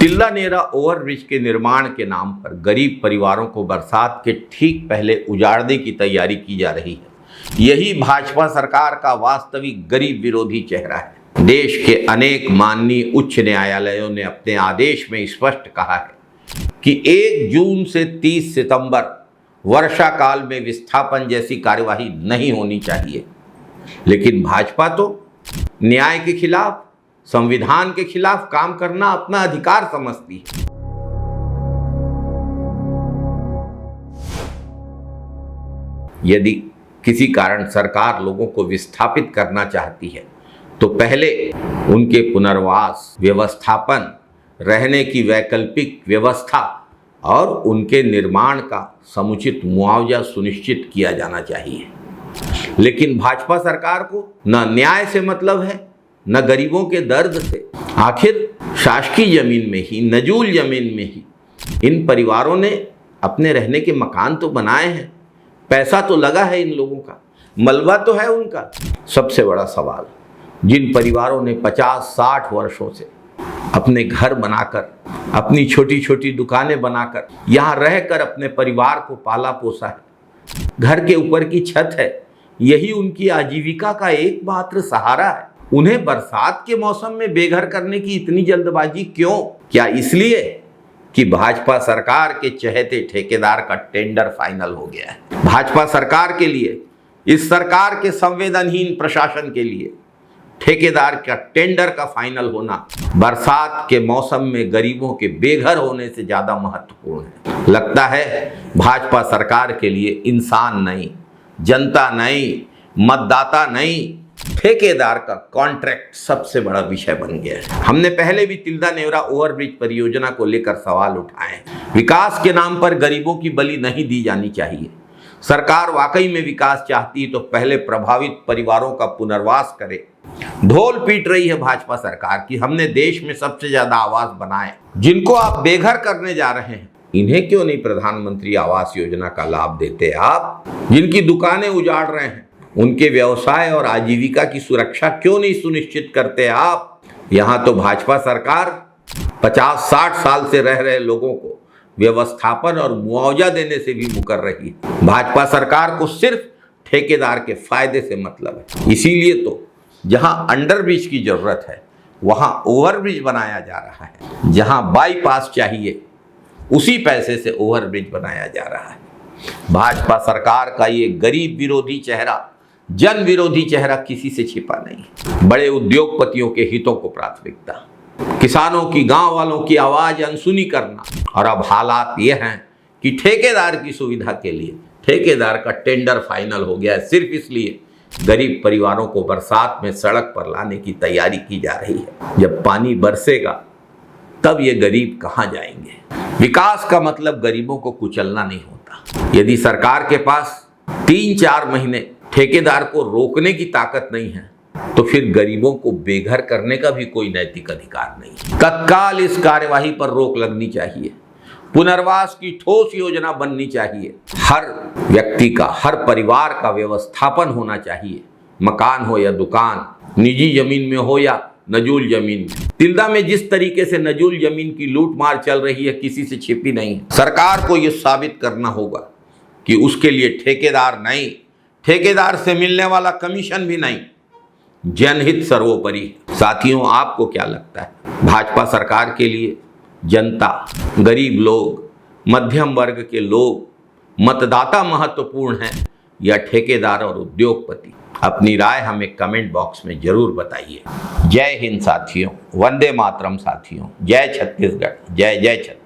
Tilda नेरा overbridge के निर्माण के नाम पर गरीब परिवारों को बरसात के ठीक पहले उजाड़ने की तैयारी की जा रही है। यही भाजपा सरकार का वास्तविक गरीब विरोधी चेहरा है। देश के अनेक माननीय उच्च न्यायालयों ने अपने आदेश में स्पष्ट कहा है कि 1 जून से 30 सितंबर वर्षा काल में विस्थापन जैसी कार्यवाही नहीं होनी चाहिए, लेकिन भाजपा तो न्याय के खिलाफ, संविधान के खिलाफ काम करना अपना अधिकार समझती है। यदि किसी कारण सरकार लोगों को विस्थापित करना चाहती है तो पहले उनके पुनर्वास, व्यवस्थापन, रहने की वैकल्पिक व्यवस्था और उनके निर्माण का समुचित मुआवजा सुनिश्चित किया जाना चाहिए। लेकिन भाजपा सरकार को न न्याय से मतलब है, न गरीबों के दर्द से। आखिर शासकीय जमीन में ही, नजूल जमीन में ही इन परिवारों ने अपने रहने के मकान तो बनाए हैं, पैसा तो लगा है इन लोगों का, मलबा तो है उनका। सबसे बड़ा सवाल, जिन परिवारों ने 50-60 वर्षों से अपने घर बनाकर, अपनी छोटी छोटी दुकानें बनाकर यहाँ रहकर अपने परिवार को पाला पोसा है, घर के ऊपर की छत है, यही उनकी आजीविका का एकमात्र सहारा है, उन्हें बरसात के मौसम में बेघर करने की इतनी जल्दबाजी क्यों? क्या इसलिए कि भाजपा सरकार के चहेते ठेकेदार का टेंडर फाइनल हो गया है? भाजपा सरकार के लिए, इस सरकार के संवेदनहीन प्रशासन के लिए ठेकेदार का टेंडर का फाइनल होना बरसात के मौसम में गरीबों के बेघर होने से ज्यादा महत्वपूर्ण है। लगता है भाजपा सरकार के लिए इंसान नहीं, जनता नहीं, मतदाता नहीं, ठेकेदार का कॉन्ट्रैक्ट सबसे बड़ा विषय बन गया है। हमने पहले भी तिल्दा नेवरा ओवरब्रिज परियोजना को लेकर सवाल उठाए। विकास के नाम पर गरीबों की बलि नहीं दी जानी चाहिए। सरकार वाकई में विकास चाहती है तो पहले प्रभावित परिवारों का पुनर्वास करे। ढोल पीट रही है भाजपा सरकार की हमने देश में सबसे ज्यादा आवास बनाए। जिनको आप बेघर करने जा रहे हैं, इन्हें क्यों नहीं प्रधानमंत्री आवास योजना का लाभ देते आप? जिनकी दुकानें उजाड़ रहे हैं, उनके व्यवसाय और आजीविका की सुरक्षा क्यों नहीं सुनिश्चित करते आप? यहाँ तो भाजपा सरकार 50-60 साल से रह रहे लोगों को व्यवस्थापन और मुआवजा देने से भी मुकर रही है। भाजपा सरकार को सिर्फ ठेकेदार के फायदे से मतलब है। इसीलिए तो जहां अंडरब्रिज की जरूरत है वहां ओवरब्रिज बनाया जा रहा है। जहां बाईपास चाहिए उसी पैसे से ओवरब्रिज बनाया जा रहा है। भाजपा सरकार का ये गरीब विरोधी चेहरा, जन विरोधी चेहरा किसी से छिपा नहीं। बड़े उद्योगपतियों के हितों को प्राथमिकता, किसानों की, गांव वालों की आवाज अनसुनी करना, और अब हालात ये हैं कि ठेकेदार की सुविधा के लिए ठेकेदार का टेंडर फाइनल हो गया है, सिर्फ इसलिए गरीब परिवारों को बरसात में सड़क पर लाने की तैयारी की जा रही है। जब पानी बरसेगा तब ये गरीब कहां जाएंगे? विकास का मतलब गरीबों को कुचलना नहीं होता। यदि सरकार के पास 3-4 महीने ठेकेदार को रोकने की ताकत नहीं है तो फिर गरीबों को बेघर करने का भी कोई नैतिक अधिकार नहीं। तत्काल इस कार्यवाही पर रोक लगनी चाहिए। पुनर्वास की ठोस योजना बननी चाहिए। हर व्यक्ति का, हर परिवार का व्यवस्थापन होना चाहिए। मकान हो या दुकान, निजी जमीन में हो या नजूल जमीन में। तिल्दा में जिस तरीके से नजूल जमीन की लूटमार चल रही है किसी से छिपी नहीं है। सरकार को यह साबित करना होगा कि उसके लिए ठेकेदार नहीं, ठेकेदार से मिलने वाला कमीशन भी नहीं, जनहित सर्वोपरि। साथियों, आपको क्या लगता है, भाजपा सरकार के लिए जनता, गरीब लोग, मध्यम वर्ग के लोग, मतदाता महत्वपूर्ण हैं या ठेकेदार और उद्योगपति? अपनी राय हमें कमेंट बॉक्स में जरूर बताइए। जय हिंद साथियों, वंदे मातरम साथियों, जय छत्तीसगढ़, जय जय छत्तीसगढ़।